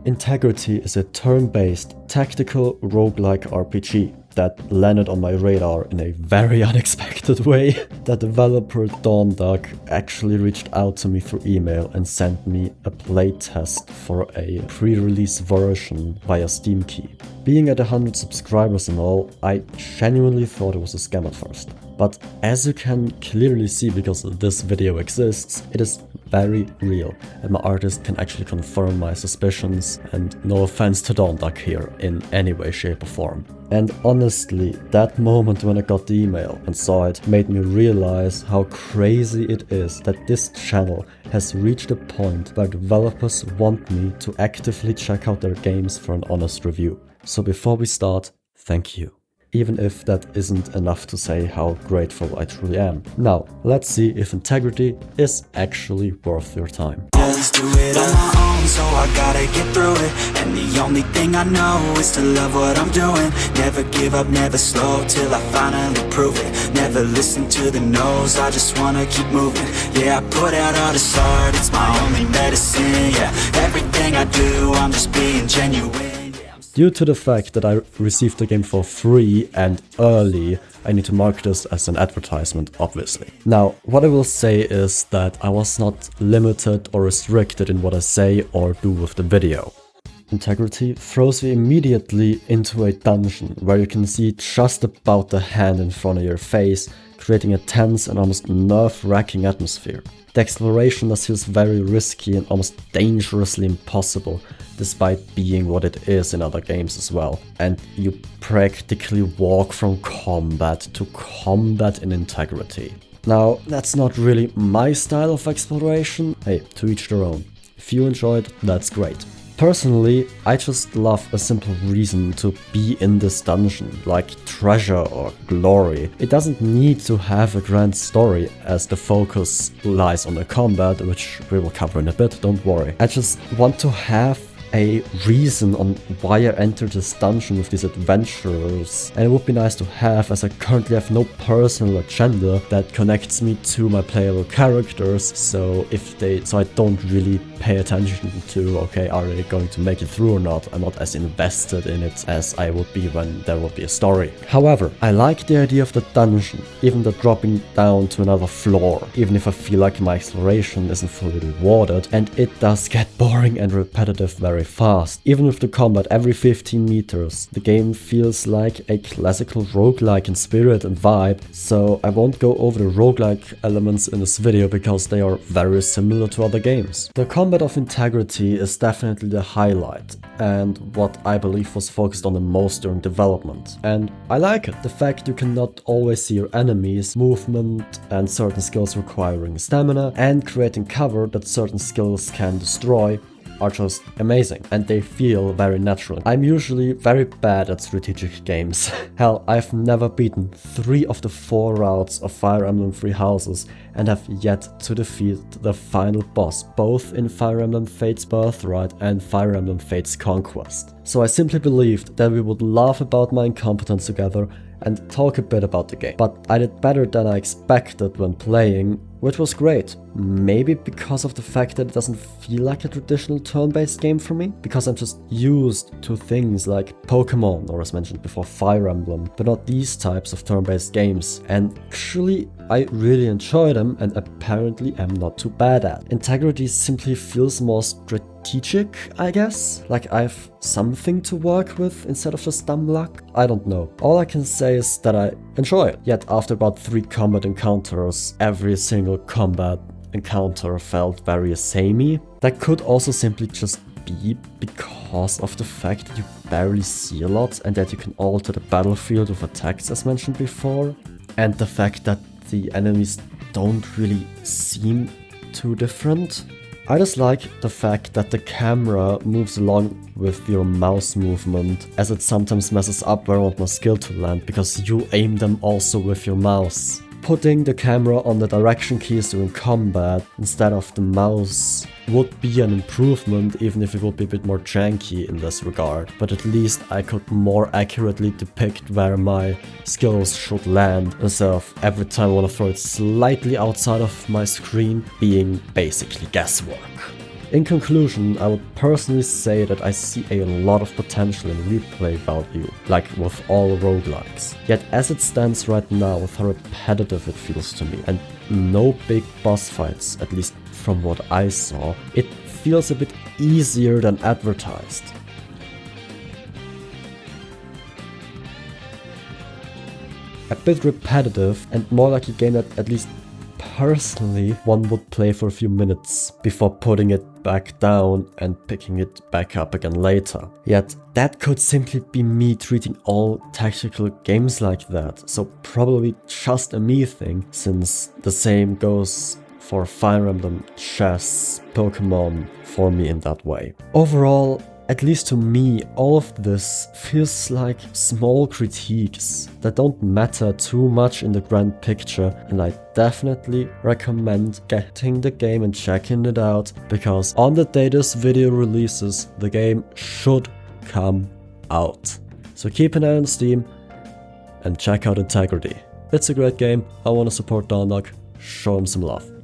Integrity is a turn-based, tactical roguelike RPG that landed on my radar in a very unexpected way. The developer DawnDuck actually reached out to me through email and sent me a playtest for a pre-release version via Steam key. Being at 100 subscribers and all, I genuinely thought it was a scam at first. But as you can clearly see, because this video exists, it is very real, and my artist can actually confirm my suspicions, and no offense to DawnDuck here in any way, shape or form. And honestly, that moment when I got the email and saw it made me realize how crazy it is that this channel has reached a point where developers want me to actively check out their games for an honest review. So before we start, thank you. Even if that isn't enough to say how grateful I truly am. Now, let's see if integrity is actually worth your time. Just do it on my own, so I gotta get through it. And the only thing I know is to love what I'm doing. Never give up, never slow, till I finally prove it. Never listen to the no's, I just wanna keep moving. Yeah, I put out all this art, it's my only medicine. Yeah, everything I do, I'm just being genuine. Due to the fact that I received the game for free and early, I need to mark this as an advertisement, obviously. Now, what I will say is that I was not limited or restricted in what I say or do with the video. Integrity throws you immediately into a dungeon where you can see just about the hand in front of your face, creating a tense and almost nerve-wracking atmosphere. The exploration thus feels very risky and almost dangerously impossible, despite being what it is in other games as well. And you practically walk from combat to combat in Integrity. Now, that's not really my style of exploration. Hey, to each their own. If you enjoyed, that's great. Personally, I just love a simple reason to be in this dungeon, like treasure or glory. It doesn't need to have a grand story, as the focus lies on the combat, which we will cover in a bit, don't worry. I just want to have a reason on why I entered this dungeon with these adventures, and it would be nice to have, as I currently have no personal agenda that connects me to my playable characters, so I don't really pay attention to, okay, are they going to make it through or not. I'm not as invested in it as I would be when there would be a story. However, I like the idea of the dungeon, even the dropping down to another floor, even if I feel like my exploration isn't fully rewarded, and it does get boring and repetitive very fast. Even with the combat every 15 meters, the game feels like a classical roguelike in spirit and vibe, so I won't go over the roguelike elements in this video because they are very similar to other games. The combat of Integrity is definitely the highlight, and what I believe was focused on the most during development. And I like it. The fact you cannot always see your enemies, movement and certain skills requiring stamina, and creating cover that certain skills can destroy are just amazing, and they feel very natural. I'm usually very bad at strategic games. Hell, I've never beaten 3 of the 4 routes of Fire Emblem Three Houses and have yet to defeat the final boss, both in Fire Emblem Fate's Birthright and Fire Emblem Fate's Conquest. So I simply believed that we would laugh about my incompetence together and talk a bit about the game. But I did better than I expected when playing, which was great. Maybe because of the fact that it doesn't feel like a traditional turn-based game for me, because I'm just used to things like Pokemon, or as mentioned before, Fire Emblem, but not these types of turn-based games. And actually, I really enjoy them and apparently am not too bad at. Integrity simply feels more strategic, I guess. Like I have something to work with instead of just dumb luck. I don't know. All I can say is that I enjoy it. Yet after about 3 combat encounters, every single combat encounter felt very samey. That could also simply just be because of the fact that you barely see a lot and that you can alter the battlefield with attacks as mentioned before. And the fact that the enemies don't really seem too different. I just like the fact that the camera moves along with your mouse movement, as it sometimes messes up where I want my skill to land because you aim them also with your mouse. Putting the camera on the direction keys during combat instead of the mouse would be an improvement, even if it would be a bit more janky in this regard. But at least I could more accurately depict where my skills should land, instead of every time I want to throw it slightly outside of my screen being basically guesswork. In conclusion, I would personally say that I see a lot of potential in replay value, like with all roguelikes. Yet as it stands right now, with how repetitive it feels to me, and no big boss fights, at least from what I saw, it feels a bit easier than advertised. A bit repetitive and more like a game that at least personally one would play for a few minutes before putting it back down and picking it back up again later. Yet that could simply be me treating all tactical games like that, so probably just a me thing, since the same goes for Fire Emblem, chess, Pokemon for me in that way. Overall, at least to me, all of this feels like small critiques that don't matter too much in the grand picture, and I definitely recommend getting the game and checking it out, because on the day this video releases, the game should come out. So keep an eye on Steam and check out Integrity. It's a great game, I want to support DawnDuck, show him some love.